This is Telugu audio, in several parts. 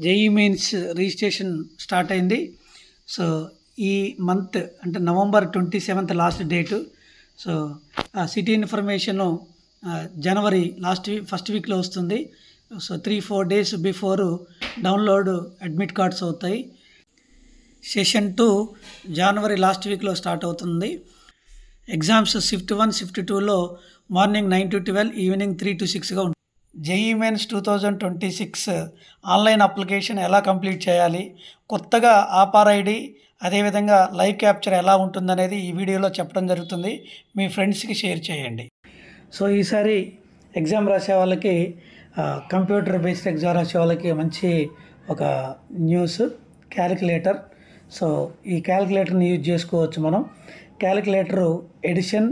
జేఈ మెయిన్స్ రిజిస్ట్రేషన్ స్టార్ట్ అయింది. సో ఈ మంత్ అంటే నవంబర్ 27 లాస్ట్ డేటు. సో ఆ సిటీ ఇన్ఫర్మేషను జనవరి ఫస్ట్ వీక్లో వస్తుంది. So 3-4 days before download admit cards అవుతాయి. సెషన్ 2 జనవరి లాస్ట్ వీక్లో స్టార్ట్ అవుతుంది. ఎగ్జామ్స్ షిఫ్ట్ 1, షిఫ్ట్ 2లో మార్నింగ్ 9 to 12, ఈవినింగ్ 3 to 6గా ఉంటుంది. జేఈ మెయిన్స్ 2026 ఆన్లైన్ అప్లికేషన్ ఎలా కంప్లీట్ చేయాలి, కొత్తగా ఆపార్ ఐడి అదేవిధంగా లైవ్ క్యాప్చర్ ఎలా ఉంటుందనేది ఈ వీడియోలో చెప్పడం జరుగుతుంది. మీ ఫ్రెండ్స్కి షేర్ చేయండి. సో ఈసారి ఎగ్జామ్ రాసే వాళ్ళకి కంప్యూటర్ బేస్డ్ ఎగ్జామ్ రాసే వాళ్ళకి మంచి ఒక న్యూస్, క్యాలిక్యులేటర్. సో ఈ క్యాలిక్యులేటర్ని యూజ్ చేసుకోవచ్చు మనం. Calculator addition,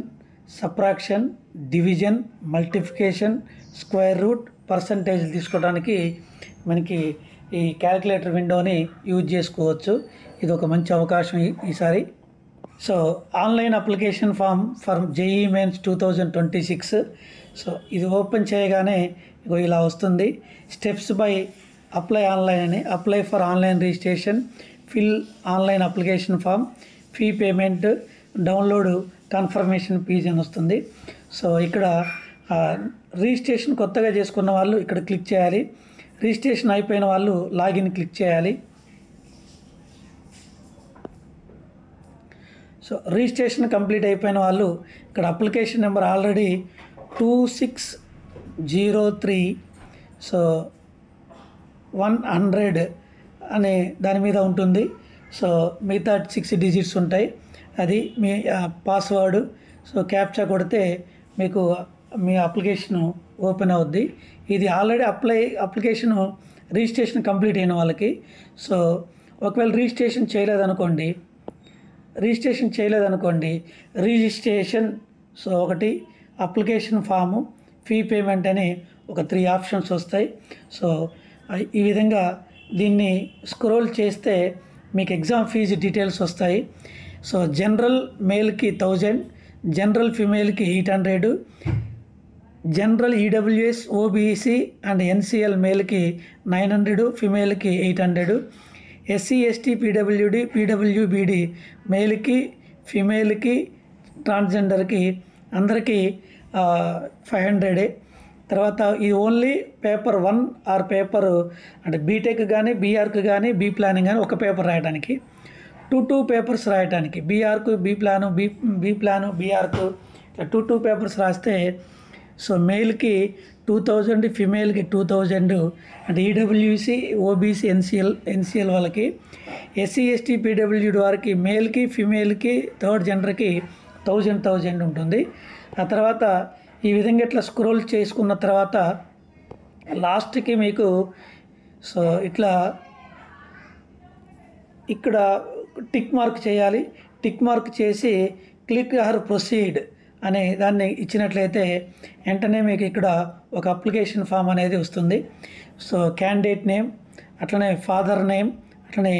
subtraction, division, multiplication, square root, percentage తీసుకోవడానికి మనకి ఈ క్యాలిక్యులేటర్ విండోని యూజ్ చేసుకోవచ్చు. ఇది ఒక మంచి అవకాశం ఈసారి. So online application form for JEE Mains 2026. So ఇది ఓపెన్ చేయగానే ఇలా వస్తుంది. స్టెప్స్ బై అప్లై ఆన్లైన్ అని. Apply for online registration, fill online application form, fee payment, download confirmation page అని వస్తుంది. సో ఇక్కడ రిజిస్ట్రేషన్ కొత్తగా చేసుకున్న వాళ్ళు ఇక్కడ క్లిక్ చేయాలి. రిజిస్ట్రేషన్ అయిపోయిన వాళ్ళు లాగిన్ క్లిక్ చేయాలి. సో రిజిస్ట్రేషన్ కంప్లీట్ అయిపోయిన వాళ్ళు ఇక్కడ అప్లికేషన్ నెంబర్ ఆల్రెడీ 2603 సో 100 అనే దాని మీద ఉంటుంది. సో మిగతా 6 డిజిట్స్ ఉంటాయి. అది మీ పాస్వర్డ్. సో క్యాప్చా కొడితే మీకు మీ అప్లికేషను ఓపెన్ అవుద్ది. ఇది ఆల్రెడీ అప్లికేషను రిజిస్ట్రేషన్ కంప్లీట్ అయిన వాళ్ళకి. సో ఒకవేళ రిజిస్ట్రేషన్ చేయలేదనుకోండి రిజిస్ట్రేషన్, సో ఒకటి, అప్లికేషన్ ఫాము, ఫీ పేమెంట్ అని ఒక 3 ఆప్షన్స్ వస్తాయి. సో ఈ విధంగా దీన్ని స్క్రోల్ చేస్తే మీకు ఎగ్జామ్ ఫీజు డీటెయిల్స్ వస్తాయి. సో జనరల్ మేల్కి 1000, జనరల్ ఫిమేల్కి 800, general EWS, OBC and NCL మేల్కి 900, ఫిమేల్కి 800, ఎస్సీ ఎస్టీ పీడబ్ల్యూడి, పీడబ్ల్యూబీడి మేల్కి, ఫిమేల్కి, ట్రాన్స్జెండర్కి అందరికీ 500. తర్వాత ఇది ఓన్లీ పేపర్ 1 ఆర్ పేపర్ అంటే బీటెక్ కానీ, బీఆర్కి కానీ, బీ ప్లానింగ్ కానీ ఒక పేపర్ రాయడానికి, 2 పేపర్స్ రాయడానికి, బీఆర్కు, బీ ప్లాను, బీఆర్కు ఇట్లా 2 పేపర్స్ రాస్తే సో మేల్కి 2000, ఫిమేల్కి 2000 అంటే ఈడబ్ల్యూసీ, ఓబీసీ, ఎన్సీఎల్ వాళ్ళకి, ఎస్సీ ఎస్టీ పీడబ్ల్యూడి వారికి మేల్కి, ఫిమేల్కి, థర్డ్ జెండర్కి 1000 ఉంటుంది. ఆ తర్వాత ఈ విధంగా ఇట్లా స్క్రోల్ చేసుకున్న తర్వాత లాస్ట్కి మీకు సో ఇట్లా ఇక్కడ టిక్ మార్క్ చేయాలి. టిక్ మార్క్ చేసి క్లిక్ ఆర్ ప్రొసీడ్ అనే దాన్ని ఇచ్చినట్లయితే వెంటనే మీకు ఇక్కడ ఒక అప్లికేషన్ ఫామ్ అనేది వస్తుంది. సో క్యాండిడేట్ నేమ్, అట్లనే ఫాదర్ నేమ్, అట్లనే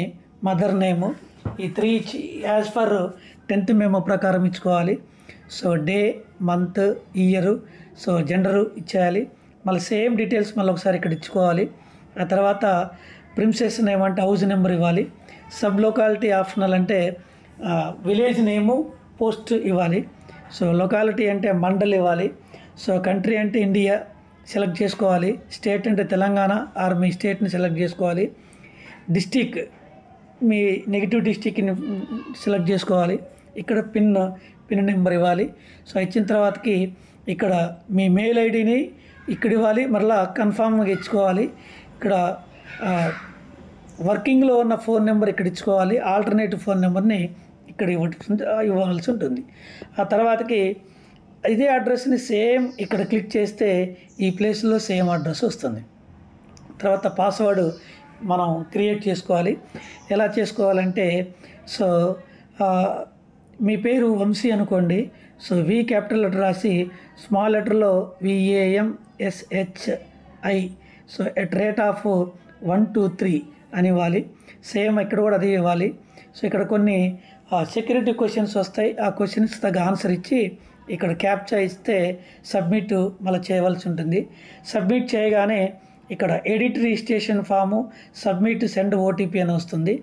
మదర్ నేము, ఈ 3 యాజ్ పర్ 10th మెమో ప్రకారం ఇచ్చుకోవాలి. So day, month, year, so gender ఇచ్చేయాలి. మళ్ళీ సేమ్ డీటెయిల్స్ మళ్ళీ ఒకసారి ఇక్కడ ఇచ్చుకోవాలి. ఆ తర్వాత ప్రిన్సెస్ నేమ్ అంటే హౌస్ నెంబర్ ఇవ్వాలి. సబ్ లొకాలిటీ ఆప్షనల్ అంటే విలేజ్ నేము, పోస్ట్ ఇవ్వాలి. సో లొకాలిటీ అంటే మండల్ ఇవ్వాలి. సో కంట్రీ అంటే ఇండియా సెలెక్ట్ చేసుకోవాలి. స్టేట్ అంటే తెలంగాణ ఆర్ మీ స్టేట్ని సెలెక్ట్ చేసుకోవాలి. డిస్టిక్ మీ నెగిటివ్ డిస్టిక్ని సెలెక్ట్ చేసుకోవాలి. ఇక్కడ పిన్ నెంబర్ ఇవ్వాలి. సో ఇచ్చిన తర్వాతకి ఇక్కడ మీ మెయిల్ ఐడిని ఇక్కడ ఇవ్వాలి. మరలా కన్ఫామ్గా ఇచ్చుకోవాలి. ఇక్కడ వర్కింగ్లో ఉన్న ఫోన్ నెంబర్ ఇక్కడ ఇచ్చుకోవాలి. ఆల్టర్నేటివ్ ఫోన్ నెంబర్ని ఇక్కడ ఇవ్వాల్సి ఉంటుంది. ఆ తర్వాతకి ఇదే అడ్రస్ని సేమ్ ఇక్కడ క్లిక్ చేస్తే ఈ ప్లేస్లో సేమ్ అడ్రస్ వస్తుంది. తర్వాత పాస్వర్డ్ మనం క్రియేట్ చేసుకోవాలి. ఎలా చేసుకోవాలంటే సో మీ పేరు వంశీ అనుకోండి. సో వి క్యాపిటల్ లెటర్ రాసి స్మాల్ లెటర్లో VAMSHI సో @123 అని ఇవ్వాలి. సేమ్ ఇక్కడ కూడా అదే ఇవ్వాలి. సో ఇక్కడ కొన్ని సెక్యూరిటీ క్వశ్చన్స్ వస్తాయి. ఆ క్వశ్చన్స్ తగ్గ ఆన్సర్ ఇచ్చి ఇక్కడ క్యాప్చా ఇస్తే సబ్మిట్ మళ్ళీ చేయవలసి ఉంటుంది. సబ్మిట్ చేయగానే ఇక్కడ edit registration form, submit, send OTP అని వస్తుంది.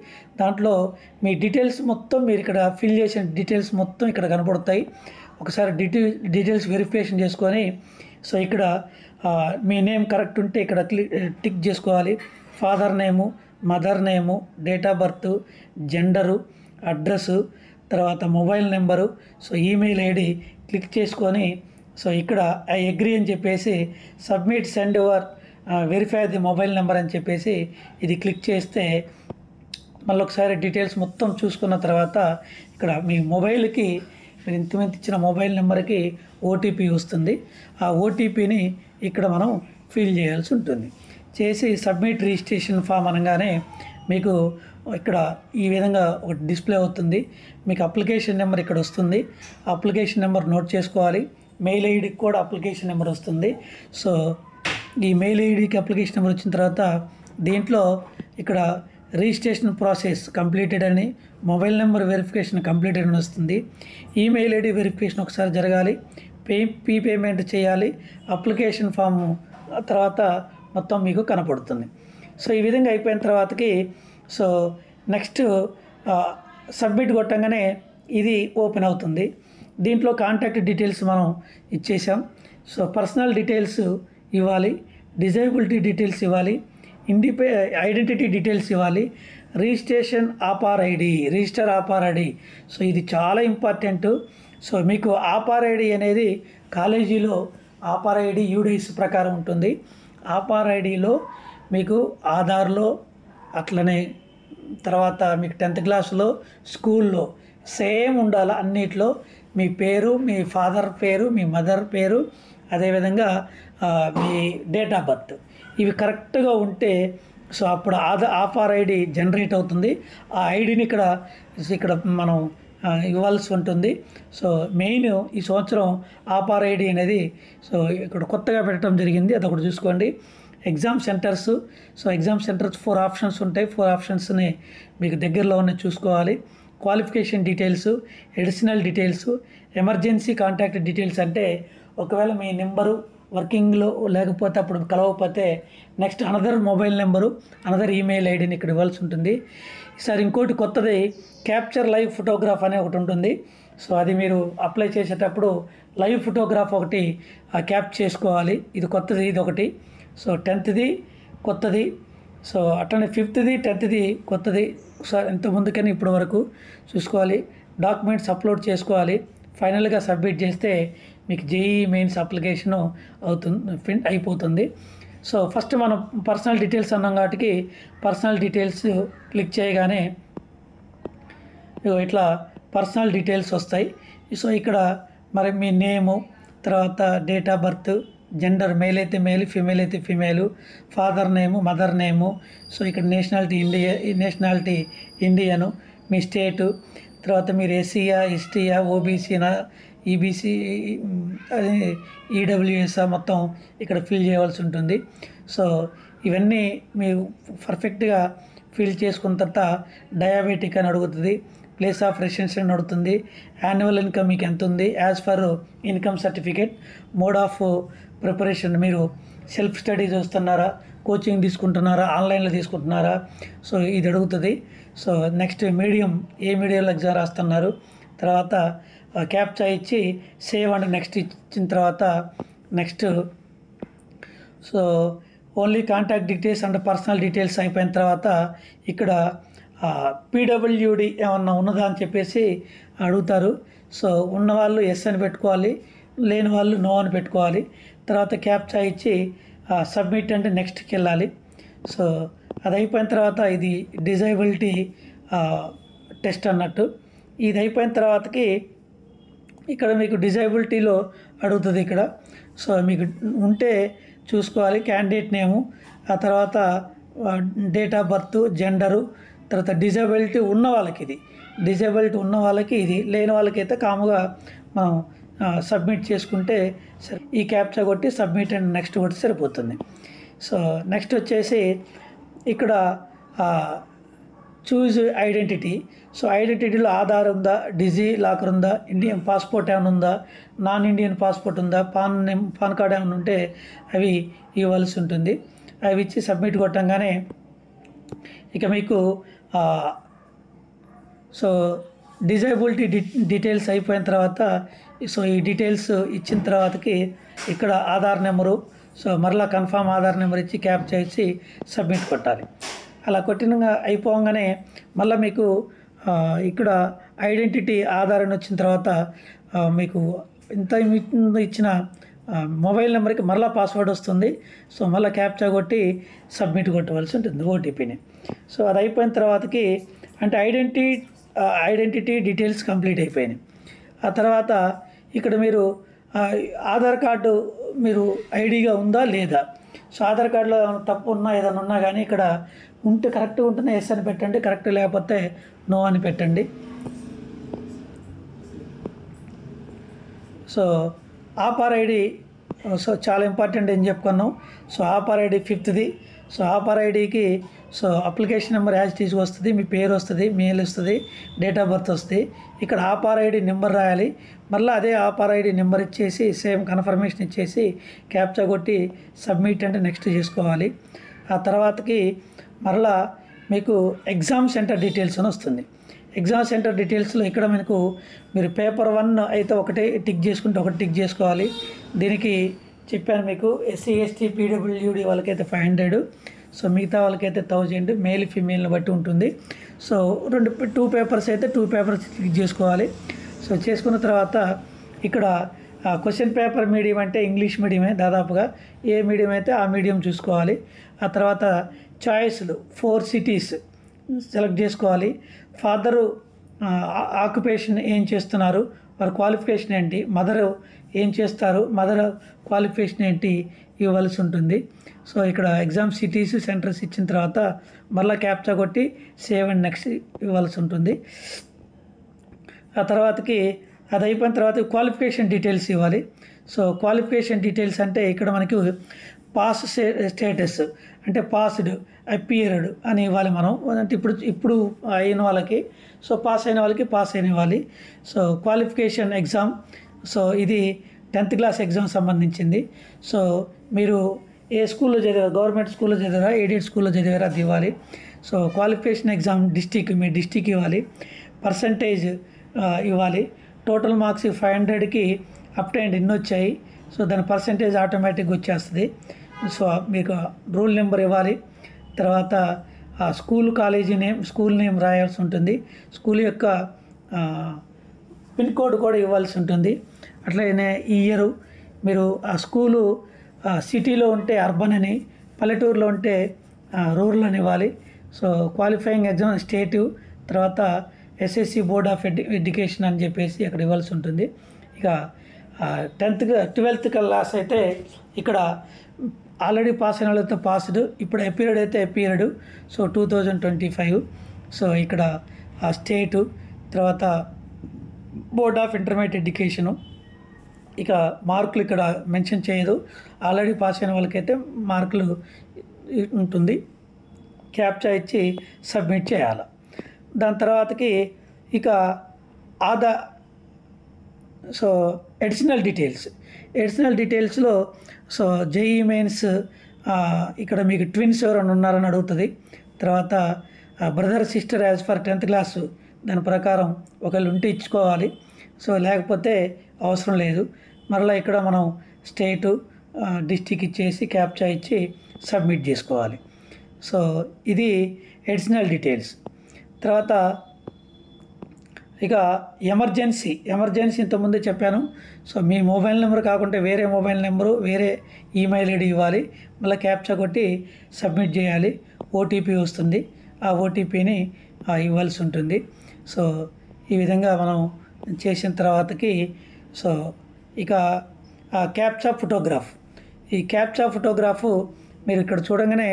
దాంట్లో మీ డీటెయిల్స్ మొత్తం మీరు ఇక్కడ ఫిల్ చేసిన డీటెయిల్స్ మొత్తం ఇక్కడ కనపడతాయి. ఒకసారి డీటెయిల్స్ వెరిఫికేషన్ చేసుకొని సో ఇక్కడ మీ నేమ్ కరెక్ట్ ఉంటే ఇక్కడ టిక్ చేసుకోవాలి. Father name, mother name, date of birth, gender, address, తర్వాత mobile number, so email ID click చేసుకొని సో ఇక్కడ ఐ అగ్రీ అని చెప్పేసి submit, send your verify the mobile number అని చెప్పేసి ఇది క్లిక్ చేస్తే మళ్ళీ ఒకసారి డీటెయిల్స్ మొత్తం చూసుకున్న తర్వాత ఇక్కడ మీ మొబైల్కి మీరు ఇంతమంది ఇచ్చిన మొబైల్ నెంబర్కి ఓటీపీ వస్తుంది. ఆ ఓటీపీని ఇక్కడ మనం ఫిల్ చేయాల్సి ఉంటుంది. చేసి సబ్మిట్ రిజిస్ట్రేషన్ ఫామ్ అనగానే మీకు ఇక్కడ ఈ విధంగా ఒక డిస్ప్లే అవుతుంది. మీకు అప్లికేషన్ నెంబర్ ఇక్కడ వస్తుంది. అప్లికేషన్ నెంబర్ నోట్ చేసుకోవాలి. మెయిల్ ఐడికి కూడా అప్లికేషన్ నెంబర్ వస్తుంది. సో ఈ మెయిల్ ఐడికి అప్లికేషన్ నెంబర్ వచ్చిన తర్వాత దీంట్లో ఇక్కడ రిజిస్ట్రేషన్ ప్రాసెస్ కంప్లీటెడ్ అని, మొబైల్ నెంబర్ వెరిఫికేషన్ కంప్లీటెడ్ అని వస్తుంది. ఈమెయిల్ ఐడి వెరిఫికేషన్ ఒకసారి జరగాలి. పేమెంట్ చేయాలి. అప్లికేషన్ ఫామ్ తర్వాత మొత్తం మీకు కనపడుతుంది. సో ఈ విధంగా అయిపోయిన తర్వాతకి సో నెక్స్ట్ సబ్మిట్ కొట్టంగానే ఇది ఓపెన్ అవుతుంది. దీంట్లో కాంటాక్ట్ డీటెయిల్స్ మనం ఇచ్చేసాం. సో పర్సనల్ డీటెయిల్స్ ఇవ్వాలి, డిజేబిలిటీ డీటెయిల్స్ ఇవ్వాలి, ఐడెంటిటీ డీటెయిల్స్ ఇవ్వాలి, రిజిస్టర్ ఆపార్ ఐడి. సో ఇది చాలా ఇంపార్టెంట్. సో మీకు ఆపార్ ఐడి అనేది కాలేజీలో ఆపార్ ఐడి యూడైస్ ప్రకారం ఉంటుంది. ఆపార్ ఐడిలో మీకు ఆధార్లో అట్లనే తర్వాత మీకు 10th క్లాస్లో స్కూల్లో సేమ్ ఉండాలి. అన్నిట్లో మీ పేరు, మీ ఫాదర్ పేరు, మీ మదర్ పేరు, అదేవిధంగా మీ డేట్ ఆఫ్ బర్త్ ఇవి కరెక్ట్గా ఉంటే సో అప్పుడు ఆపార్ ఐడి జనరేట్ అవుతుంది. ఆ ఐడిని ఇక్కడ మనం ఇవ్వాల్సి ఉంటుంది. సో మెయిన్ ఈ సంవత్సరం ఆపార్ ఐడి అనేది సో ఇక్కడ కొత్తగా పెట్టడం జరిగింది. అదొకటి చూసుకోండి. Exam centres, so exam centres 4 options ఉంటాయి. 4 ఆప్షన్స్ని మీకు దగ్గరలో ఉన్న చూసుకోవాలి. Qualification details, additional details, emergency contact details అంటే ఒకవేళ మీ నెంబరు వర్కింగ్లో లేకపోతే అప్పుడు కలవకపోతే next another mobile number, another email ఐడిని ఇక్కడ ఇవ్వాల్సి ఉంటుంది. ఈసారి ఇంకోటి కొత్తది క్యాప్చర్ లైవ్ ఫోటోగ్రాఫ్ అనే ఒకటి ఉంటుంది. సో అది మీరు అప్లై చేసేటప్పుడు లైవ్ ఫోటోగ్రాఫ్ ఒకటి క్యాప్ చేసుకోవాలి. ఇది కొత్తది, ఇది ఒకటి. సో 10th కొత్తది, సో అట్లనే 5th 10th కొత్తది. ఒకసారి ఎంత ముందుకని ఇప్పటి వరకు చూసుకోవాలి. డాక్యుమెంట్స్ అప్లోడ్ చేసుకోవాలి. ఫైనల్గా సబ్మిట్ చేస్తే మీకు జేఈఈ మెయిన్స్ అప్లికేషను అయిపోతుంది. సో ఫస్ట్ మనం పర్సనల్ డీటెయిల్స్ అన్నాం కాబట్టి పర్సనల్ డీటెయిల్స్ క్లిక్ చేయగానే ఇట్లా పర్సనల్ డీటెయిల్స్ వస్తాయి. సో ఇక్కడ మరి మీ నేము, తర్వాత date of birth, gender male అయితే మేల్, ఫీమేల్ అయితే ఫీమేలు, ఫాదర్ నేము, మదర్ నేము, సో ఇక్కడ నేషనాలిటీ ఇండియను, మీ స్టేటు, తర్వాత మీరు ఎస్సీయా, ఎస్టీయా, ఓబీసీనా, ఈబీసీ, ఈడబ్ల్యూఎస్ మొత్తం ఇక్కడ ఫిల్ చేయవలసి ఉంటుంది. సో ఇవన్నీ మీరు పర్ఫెక్ట్గా ఫిల్ చేసుకున్న తర్వాత డయాబెటిక్ అని అడుగుతుంది, ప్లేస్ ఆఫ్ రెసిడెన్స్ అని అడుగుతుంది, యాన్యువల్ ఇన్కమ్ మీకు ఎంత ఉంది, as for income certificate, mode of preparation మీరు సెల్ఫ్ స్టడీ చూస్తున్నారా, కోచింగ్ తీసుకుంటున్నారా, ఆన్లైన్లో తీసుకుంటున్నారా, సో ఇది అడుగుతుంది. సో నెక్స్ట్ మీడియం, ఏ మీడియంలో ఎగ్జామ్ రాస్తున్నారు, తర్వాత క్యాప్చా ఇచ్చి సేవ్ అండ్ నెక్స్ట్ ఇచ్చిన తర్వాత next so only contact details and personal details అయిపోయిన తర్వాత ఇక్కడ పీడబ్ల్యూడి ఏమన్నా ఉన్నదా అని చెప్పేసి అడుగుతారు. సో ఉన్నవాళ్ళు ఎస్ అని పెట్టుకోవాలి, లేని వాళ్ళు నో అని పెట్టుకోవాలి. తర్వాత క్యాప్చా ఇచ్చి సబ్మిట్ అంటే నెక్స్ట్కి వెళ్ళాలి. సో అది అయిపోయిన తర్వాత ఇది డిజేబిలిటీ టెస్ట్ అన్నట్టు. ఇది అయిపోయిన తర్వాతకి ఇక్కడ మీకు డిజేబిలిటీలో అడుగుతుంది ఇక్కడ. సో మీకు ఉంటే చూసుకోవాలి క్యాండిడేట్ నేము, ఆ తర్వాత డేట్ ఆఫ్ బర్త్, జెండరు, తర్వాత డిజేబిలిటీ ఉన్న వాళ్ళకి ఇది, డిజేబిలిటీ ఉన్న వాళ్ళకి ఇది, లేని వాళ్ళకైతే కాముగా మనం సబ్మిట్ చేసుకుంటే సరే. ఈ క్యాప్చా కొట్టి సబ్మిట్ అండ్ నెక్స్ట్ కొట్టి సరిపోతుంది. సో నెక్స్ట్ వచ్చేసి ఇక్కడ చూజ్ ఐడెంటిటీ. సో ఐడెంటిటీలో ఆధార్ ఉందా, డిజీ లాకర్ ఉందా, ఇండియన్ పాస్పోర్ట్ ఏమైనా ఉందా, నాన్ ఇండియన్ పాస్పోర్ట్ ఉందా, పాన్ కార్డ్ ఏమైనా ఉంటే అవి ఇవ్వాల్సి ఉంటుంది. అవి ఇచ్చి సబ్మిట్ కొట్టంగానే ఇక మీకు సో డిజేబిలిటీ డీటెయిల్స్ అయిపోయిన తర్వాత సో ఈ డీటెయిల్స్ ఇచ్చిన తర్వాతకి ఇక్కడ ఆధార్ నెంబరు సో మరలా కన్ఫామ్ ఆధార్ నెంబర్ ఇచ్చి క్యాప్చా చేసి సబ్మిట్ కొట్టాలి. అలా కొట్టిన అయిపోగానే మళ్ళీ మీకు ఇక్కడ ఐడెంటిటీ ఆధార్ అని వచ్చిన తర్వాత మీకు ఇంత ఇచ్చిన మొబైల్ నెంబర్కి మళ్ళీ పాస్వర్డ్ వస్తుంది. సో మళ్ళీ క్యాప్చా కొట్టి సబ్మిట్ కొట్టవలసి ఉంటుంది ఓటీపీని. సో అది అయిపోయిన తర్వాతకి అంటే ఐడెంటిటీ డీటెయిల్స్ కంప్లీట్ అయిపోయినాయి. ఆ తర్వాత ఇక్కడ మీరు ఆధార్ కార్డు మీరు ఐడిగా ఉందా లేదా, సో ఆధార్ కార్డులో తప్పు ఉన్నా ఏదైనా ఉన్నా కానీ ఇక్కడ ఉంటే కరెక్ట్గా ఉంటేనే ఎస్ అని పెట్టండి, కరెక్ట్ లేకపోతే నో అని పెట్టండి. సో ఆపార్ ఐడి సో చాలా ఇంపార్టెంట్ అని చెప్పుకున్నాం. So APAAR ID 5th so APAAR ఐడికి so application number as its వస్తుంది, మీ పేరు వస్తుంది, మెయిల్ వస్తుంది, డేట్ ఆఫ్ బర్త్ వస్తుంది. ఇక్కడ ఆపార్ ఐడి నెంబర్ రాయాలి. మళ్ళీ అదే ఆపార్ ఐడి నెంబర్ ఇచ్చేసి సేమ్ కన్ఫర్మేషన్ ఇచ్చేసి క్యాప్చా కొట్టి సబ్మిట్ అంటే నెక్స్ట్ చేసుకోవాలి. ఆ తర్వాతకి మరలా మీకు ఎగ్జామ్ సెంటర్ డీటెయిల్స్ అని వస్తుంది. ఎగ్జామ్ సెంటర్ డీటెయిల్స్లో ఇక్కడ మీకు మీరు పేపర్ 1 అయితే ఒకటే టిక్ చేసుకుంటే ఒకటి టిక్ చేసుకోవాలి. దీనికి చెప్పాను మీకు ఎస్సీ ఎస్టీ పీడబ్ల్యూడి వాళ్ళకైతే 500, సో మిగతా వాళ్ళకైతే 1000, మేల్ ఫీమేల్ని బట్టి ఉంటుంది. సో 2 పేపర్స్ అయితే 2 పేపర్స్ క్లిక్ చేసుకోవాలి. సో చేసుకున్న తర్వాత ఇక్కడ క్వశ్చన్ పేపర్ మీడియం అంటే ఇంగ్లీష్ మీడియమే దాదాపుగా, ఏ మీడియం అయితే ఆ మీడియం చూసుకోవాలి. ఆ తర్వాత చాయిస్లు 4 సిటీస్ సెలెక్ట్ చేసుకోవాలి. ఫాదరు ఆక్యుపేషన్ ఏం చేస్తున్నారు, వారి క్వాలిఫికేషన్ ఏంటి, మదరు ఏం చేస్తారు, మదర్ క్వాలిఫికేషన్ ఏంటి ఇవ్వాల్సి ఉంటుంది. సో ఇక్కడ ఎగ్జామ్ సిటీస్ సెంటర్స్ ఇచ్చిన తర్వాత మళ్ళీ క్యాప్చా కొట్టి సేవ్ అండ్ నెక్స్ట్ ఇవ్వాల్సి ఉంటుంది. ఆ తర్వాతకి అది అయిపోయిన తర్వాత క్వాలిఫికేషన్ డీటెయిల్స్ ఇవ్వాలి. సో క్వాలిఫికేషన్ డీటెయిల్స్ అంటే ఇక్కడ మనకి పాస్ స్టేటస్ అంటే పాస్డ్, అపియర్డ్ అని ఇవ్వాలి మనం. అంటే ఇప్పుడు అయిన వాళ్ళకి సో పాస్ అయిన వాళ్ళకి పాస్ అయిన ఇవ్వాలి. సో క్వాలిఫికేషన్ ఎగ్జామ్ సో ఇది 10th క్లాస్ ఎగ్జామ్ సంబంధించింది. సో మీరు ఏ స్కూల్లో చదివారు, గవర్నమెంట్ స్కూల్లో చదివారా, ఎయిడెడ్ స్కూల్లో చదివారా అది ఇవ్వాలి. సో క్వాలిఫికేషన్ ఎగ్జామ్ డిస్టిక్ మీ డిస్టిక్ ఇవ్వాలి. పర్సంటేజ్ ఇవ్వాలి. టోటల్ మార్క్స్ 500కి అప్టైండ్ ఇన్ని వచ్చాయి. సో దాని పర్సంటేజ్ ఆటోమేటిక్గా వచ్చేస్తుంది. సో మీకు రూల్ నెంబర్ ఇవ్వాలి. తర్వాత school college name school name రాయాల్సి ఉంటుంది. స్కూల్ యొక్క పిన్ కోడ్ కూడా ఇవ్వాల్సి ఉంటుంది. అట్లనే ఈ ఇయరు మీరు ఆ స్కూలు సిటీలో ఉంటే అర్బన్ అని, పల్లెటూరులో ఉంటే రూరల్ అని ఇవ్వాలి. సో క్వాలిఫైయింగ్ ఎగ్జామ్ స్టేటు, తర్వాత ఎస్ఎస్సి బోర్డ్ ఆఫ్ ఎడ్యుకేషన్ అని చెప్పేసి అక్కడ ఇవ్వాల్సి ఉంటుంది. ఇక 12th క్లాస్ అయితే ఇక్కడ ఆల్రెడీ పాస్ అయిన వాళ్ళైతే పాస్డ్, ఇప్పుడు అపీరియడ్ అయితే అపీరియడ్. సో 2025. సో ఇక్కడ స్టేటు, తర్వాత బోర్డ్ ఆఫ్ ఇంటర్మీడియట్ ఎడ్యుకేషను. ఇక మార్కులు ఇక్కడ మెన్షన్ చేయదు. ఆల్రెడీ పాస్ అయిన వాళ్ళకైతే మార్కులు ఉంటుంది. క్యాప్చా ఇచ్చి సబ్మిట్ చేయాలి. దాని తర్వాతకి ఇక సో అడిషనల్ డీటెయిల్స్లో సో జేఈ మెయిన్స్ ఇక్కడ మీకు ట్విన్స్ ఎవరైనా ఉన్నారని అడుగుతుంది. తర్వాత brother sister as per 10th class దాని ప్రకారం ఒకళ్ళు ఉంటే ఇచ్చుకోవాలి. సో లేకపోతే అవసరం లేదు. మరలా ఇక్కడ మనం స్టేటు డిస్టిక్ ఇచ్చేసి క్యాప్చా ఇచ్చి సబ్మిట్ చేసుకోవాలి. సో ఇది అడిషనల్ డీటెయిల్స్. తర్వాత ఇక ఎమర్జెన్సీ ఇంతకుముందే చెప్పాను. సో మీ మొబైల్ నెంబర్ కాకుండా వేరే మొబైల్ నెంబరు, వేరే ఈమెయిల్ ఐడి ఇవ్వాలి. మళ్ళీ క్యాప్చా కొట్టి సబ్మిట్ చేయాలి. ఓటీపీ వస్తుంది. ఆ ఓటీపీని ఇవ్వాల్సి ఉంటుంది. సో ఈ విధంగా మనం చేసిన తర్వాతకి సో ఇక క్యాప్చా ఫోటోగ్రాఫ్, ఈ క్యాప్చా ఫోటోగ్రాఫ్ మీరు ఇక్కడ చూడగానే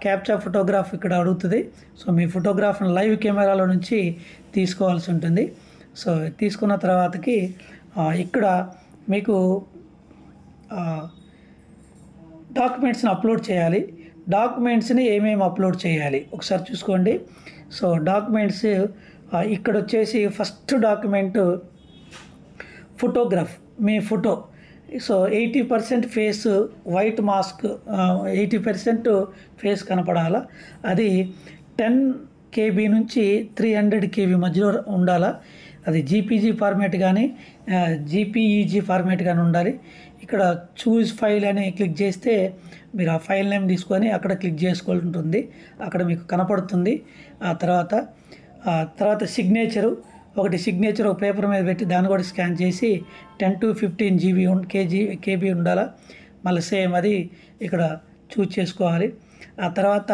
క్యాప్చా ఫోటోగ్రాఫ్ ఇక్కడ అడుగుతుంది. సో మీ ఫోటోగ్రాఫ్ని లైవ్ కెమెరాలో నుంచి తీసుకోవాల్సి ఉంటుంది. సో తీసుకున్న తర్వాతకి ఇక్కడ మీకు డాక్యుమెంట్స్ని అప్లోడ్ చేయాలి. డాక్యుమెంట్స్ని ఏమేమి అప్లోడ్ చేయాలి ఒకసారి చూసుకోండి. సో డాక్యుమెంట్స్ ఇక్కడ వచ్చేసి ఫస్ట్ డాక్యుమెంట్ ఫోటోగ్రాఫ్, మీ photo so 80% face white mask, 80% face కనపడాలా. అది 10 KB నుంచి 300 KB మధ్యలో ఉండాలా. అది జీపీజీ ఫార్మేట్ కానీ జీపీఈజీ ఫార్మేట్ కానీ ఉండాలి. ఇక్కడ చూస్ ఫైల్ అని క్లిక్ చేస్తే మీరు ఆ ఫైల్ నేమ్ తీసుకొని అక్కడ క్లిక్ చేసుకోవాల్సి ఉంటుంది. అక్కడ మీకు కనపడుతుంది. ఆ తర్వాత సిగ్నేచరు, ఒకటి సిగ్నేచర్ ఒక పేపర్ మీద పెట్టి దాన్ని కూడా స్కాన్ చేసి 10 to 15 KB ఉండాలా. మళ్ళీ సేమ్ అది ఇక్కడ చూస్ చేసుకోవాలి. ఆ తర్వాత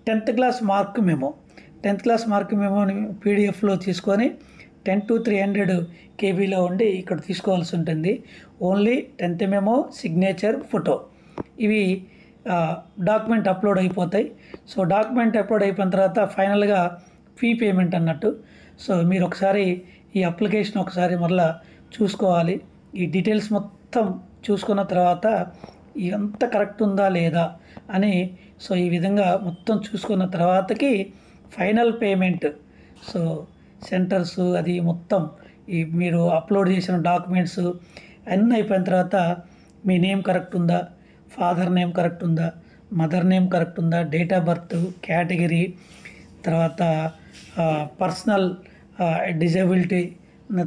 10th class mark memo, 10th class mark మెమోని పీడిఎఫ్లో తీసుకొని 10 to 300 KBలో ఉండి ఇక్కడ తీసుకోవాల్సి ఉంటుంది. Only 10th memo, signature, photo ఇవి డాక్యుమెంట్ అప్లోడ్ అయిపోతాయి. సో డాక్యుమెంట్ అప్లోడ్ అయిపోయిన తర్వాత ఫైనల్గా ఫీ పేమెంట్ అన్నట్టు. సో మీరు ఒకసారి ఈ అప్లికేషన్ ఒకసారి మళ్ళీ చూసుకోవాలి. ఈ డీటెయిల్స్ మొత్తం చూసుకున్న తర్వాత ఎంత కరెక్ట్ ఉందా లేదా అని సో ఈ విధంగా మొత్తం చూసుకున్న తర్వాతకి ఫైనల్ పేమెంట్. సో సెంటర్స్ అది మొత్తం ఈ మీరు అప్లోడ్ చేసిన డాక్యుమెంట్స్ అన్నీ అయిపోయిన తర్వాత మీ నేమ్ కరెక్ట్ ఉందా, ఫాదర్ నేమ్ కరెక్ట్ ఉందా, మదర్ నేమ్ కరెక్ట్ ఉందా, డేట్ ఆఫ్ బర్త్, కేటగిరీ, తర్వాత పర్సనల్ డిజబిలిటీ,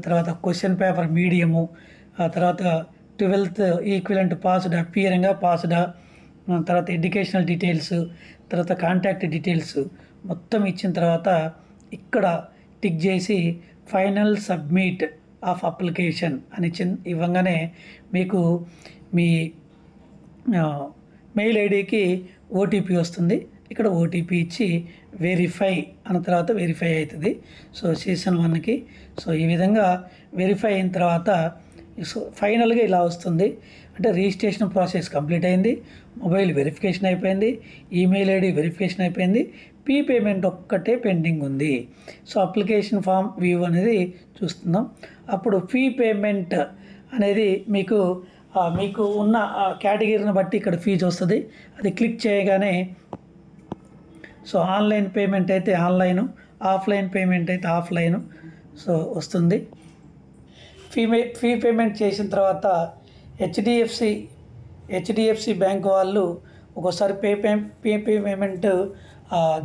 తర్వాత క్వశ్చన్ పేపర్ మీడియము, ఆ తర్వాత 12th ఈక్విలెంట్ పాస్డా, అపియరింగా పాస్డా, తర్వాత ఎడ్యుకేషనల్ డీటెయిల్స్, తర్వాత కాంటాక్ట్ డీటెయిల్స్ మొత్తం ఇచ్చిన తర్వాత ఇక్కడ టిక్ చేసి ఫైనల్ సబ్మిట్ ఆఫ్ అప్లికేషన్ అని ఇవ్వగానే మీకు మీ మెయిల్ ఐడికి ఓటీపీ వస్తుంది. ఇక్కడ ఓటీపీ ఇచ్చి వెరిఫై అన్న తర్వాత వెరిఫై అవుతుంది. సో సీజన్ 1కి సో ఈ విధంగా వెరిఫై అయిన తర్వాత సో ఫైనల్గా ఇలా వస్తుంది. అంటే రిజిస్ట్రేషన్ ప్రాసెస్ కంప్లీట్ అయింది, మొబైల్ వెరిఫికేషన్ అయిపోయింది, ఈమెయిల్ ఐడి వెరిఫికేషన్ అయిపోయింది, ఫీ పేమెంట్ ఒక్కటే పెండింగ్ ఉంది. సో అప్లికేషన్ ఫామ్ వ్యూ అనేది చూస్తున్నాం. అప్పుడు ఫీ పేమెంట్ అనేది మీకు ఉన్న కేటగిరీని బట్టి ఇక్కడ ఫీజు వస్తుంది. అది క్లిక్ చేయగానే సో ఆన్లైన్ పేమెంట్ అయితే ఆన్లైను, ఆఫ్లైన్ పేమెంట్ అయితే ఆఫ్లైను సో వస్తుంది. ఫీ పేమెంట్ చేసిన తర్వాత హెచ్డిఎఫ్సి బ్యాంక్ వాళ్ళు ఒక్కోసారి పేమెంట్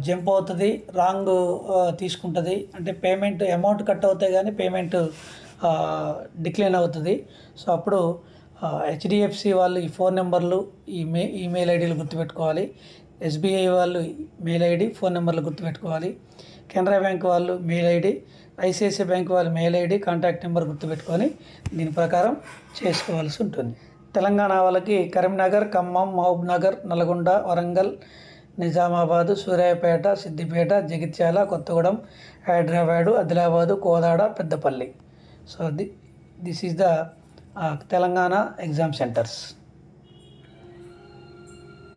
జంప్ అవుతుంది, రాంగ్ తీసుకుంటుంది. అంటే పేమెంట్ అమౌంట్ కట్ అవుతాయి కానీ పేమెంట్ డిక్లైన్ అవుతుంది. సో అప్పుడు హెచ్డిఎఫ్సి వాళ్ళు ఈ ఫోన్ నెంబర్లు, ఈమెయిల్ ఐడీలు గుర్తుపెట్టుకోవాలి. ఎస్బీఐ వాళ్ళు మెయిల్ ఐడి, ఫోన్ నెంబర్లు గుర్తుపెట్టుకోవాలి. కెనరా బ్యాంక్ వాళ్ళు మెయిల్ ఐడి, ఐసిఐసిఐ బ్యాంక్ వాళ్ళు మెయిల్ ఐడి, కాంటాక్ట్ నెంబర్ గుర్తుపెట్టుకొని దీని ప్రకారం చేసుకోవాల్సి ఉంటుంది. తెలంగాణ వాళ్ళకి Karimnagar, Khammam, Mahabubnagar, Nalgonda, Warangal, Nizamabad, Suryapet, Siddipet, Jagtial, Kothagudem, Hyderabad, Adilabad, Kodad, Peddapalli. So this is the Telangana exam centres.